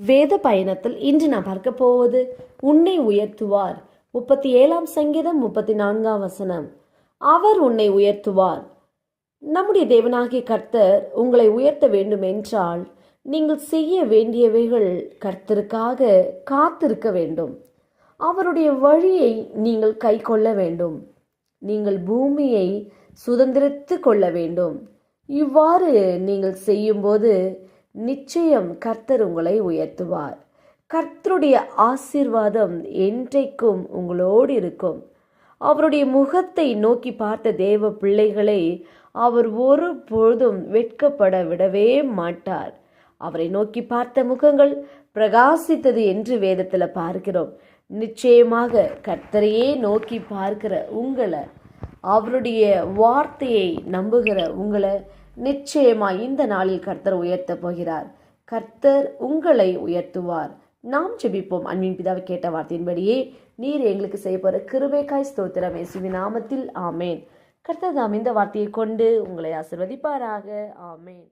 வேத பயணத்தில் இன்று நாம் பார்க்க போவது உன்னை உயர்த்துவார். 37ஆம் சங்கீதம் 34ஆம் வசனம். அவர் உன்னை உயர்த்துவார். நம்முடைய தேவனாகிய கர்த்தர் உங்களை உயர்த்த வேண்டும் என்றால் நீங்கள் செய்ய வேண்டியவைகள் கர்த்தருக்காக காத்திருக்க வேண்டும். அவருடைய வழியை நீங்கள் கை கொள்ள வேண்டும். நீங்கள் பூமியை சுதந்திரித்து கொள்ள வேண்டும். இவ்வாறு நீங்கள் செய்யும்போது நிச்சயம் கர்த்தர் உங்களை உயர்த்துவார். கர்த்தருடைய ஆசீர்வாதம் என்றைக்கும் உங்களோடு இருக்கும். அவருடைய முகத்தை நோக்கி பார்த்த தேவ பிள்ளைகளை அவர் ஒரு பொழுதும் வெட்கப்பட விடவே மாட்டார். அவரை நோக்கி பார்த்த முகங்கள் பிரகாசித்தது என்று வேதத்தில் பார்க்கிறோம். நிச்சயமாக கர்த்தரையே நோக்கி பார்க்கிற உங்களை, அவருடைய வார்த்தையை நம்புகிற உங்களை நிச்சயமாய் இந்த நாளில் கர்த்தர் உயர்த்த போகிறார். கர்த்தர் உங்களை உயர்த்துவார். நாம் ஜெபிப்போம். அன்பின் பிதாவை கேட்ட வார்த்தையின்படியே நீர் எங்களுக்கு செய்ய போற கிருபைக்காய் ஸ்தோத்திரம். இயேசுவின் நாமத்தில் ஆமேன். கர்த்தர் தாம் இந்த வார்த்தையை கொண்டு உங்களை ஆசீர்வதிப்பாராக. ஆமேன்.